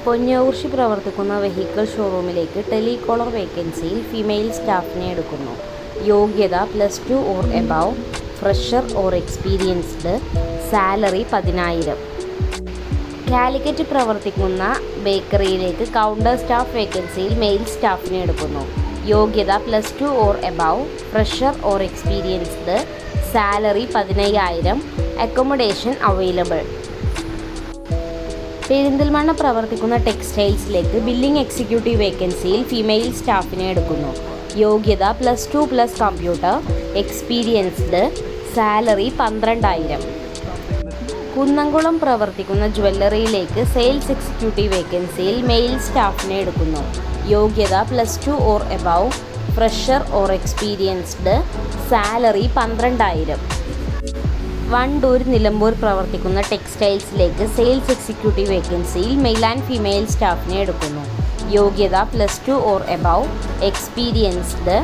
പൊന്നൂർശി പ്രവർത്തിക്കുന്ന vehicle ഷോറൂമിലേക്ക് telecaller വേക്കൻസിയിൽ female സ്റ്റാഫിനെ എടുക്കുന്നു. യോഗ്യത +2 or above, fresher or experienced, salary 10,000. Calicut പ്രവർത്തിക്കുന്ന ബേക്കറിയിലേക്ക് കൗണ്ടർ സ്റ്റാഫ് വേക്കൻസിയിൽ മെയിൽ സ്റ്റാഫിനെ എടുക്കുന്നു. യോഗ്യത +2 or above, fresher or experienced, salary 15,000. Accommodation available. Perinthalmanna പ്രവർത്തിക്കുന്ന ടെക്സ്റ്റൈൽസിലേക്ക് ബില്ലിംഗ് എക്സിക്യൂട്ടീവ് വേക്കൻസിയിൽ ഫീമെയിൽ സ്റ്റാഫിനെ എടുക്കുന്നു. യോഗ്യത +2 + കമ്പ്യൂട്ടർ, എക്സ്പീരിയൻസ്ഡ്, സാലറി 12,000. കുന്നംകുളം പ്രവർത്തിക്കുന്ന ജ്വല്ലറിയിലേക്ക് സെയിൽസ് എക്സിക്യൂട്ടീവ് വേക്കൻസിയിൽ മെയിൽ സ്റ്റാഫിനെ എടുക്കുന്നു. യോഗ്യത +2 or above, fresher or experienced, salary 12,000. Wandoor Nilambur പ്രവർത്തിക്കുന്ന ടെക്സ്റ്റൈൽസിലേക്ക് സെയിൽസ് എക്സിക്യൂട്ടീവ് വേക്കൻസിയിൽ മെയിൽ ആൻഡ് ഫീമെയിൽ സ്റ്റാഫിനെ എടുക്കുന്നു. യോഗ്യത +2 or above, experienced,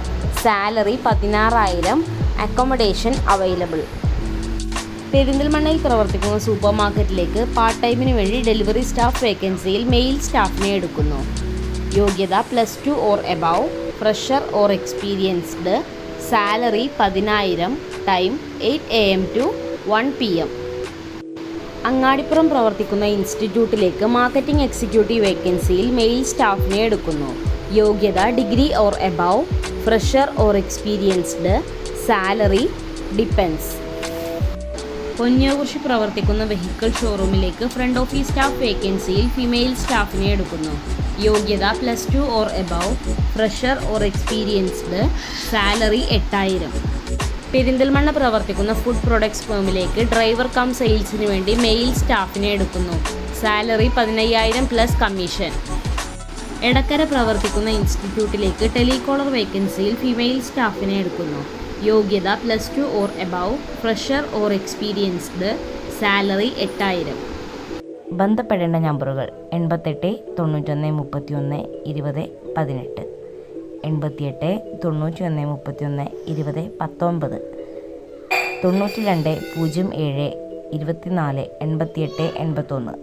salary 16,000. Accommodation available. പെരിന്തൽമണ്ണയിൽ പ്രവർത്തിക്കുന്ന സൂപ്പർ മാർക്കറ്റിലേക്ക് പാർട്ട് ടൈമിന് വേണ്ടി ഡെലിവറി സ്റ്റാഫ് വേക്കൻസിയിൽ മെയിൽ സ്റ്റാഫിനെ എടുക്കുന്നു. യോഗ്യത +2 or above, fresher or experienced, salary 10,000. Time 8 AM to 1 PM. Angadipuram പ്രവർത്തിക്കുന്ന ഇൻസ്റ്റിറ്റ്യൂട്ടിലേക്ക് മാർക്കറ്റിംഗ് എക്സിക്യൂട്ടീവ് വേക്കൻസിയിൽ മെയിൽ സ്റ്റാഫിനെ എടുക്കുന്നു. യോഗ്യത degree or above, fresher or experienced, salary depends. പൊന്നൂർശി പ്രവർത്തിക്കുന്ന വെഹിക്കിൾ ഷോറൂമിലേക്ക് ഫ്രണ്ട് ഓഫീസ് സ്റ്റാഫ് വേക്കൻസിയിൽ ഫീമെയിൽ സ്റ്റാഫിനെ എടുക്കുന്നു. യോഗ്യത +2 or above, fresher or experienced, salary 8,000. Perinthalmanna പ്രവർത്തിക്കുന്ന ഫുഡ് പ്രൊഡക്ട്സ് ഫേമിലേക്ക് ഡ്രൈവർ കം സെയിൽസിന് വേണ്ടി മെയിൽ സ്റ്റാഫിനെ എടുക്കുന്നു. Salary 15,000 + commission. എടക്കര പ്രവർത്തിക്കുന്ന ഇൻസ്റ്റിറ്റ്യൂട്ടിലേക്ക് ടെലികോളർ വേക്കൻസിയിൽ ഫീമെയിൽ സ്റ്റാഫിനെ എടുക്കുന്നു. യോഗ്യത +2 or above, fresher or experienced, salary 8,000. ബന്ധപ്പെടേണ്ട നമ്പറുകൾ 88 91 31 20 18, 88 91 31 20 19, 92 07 24 88 81.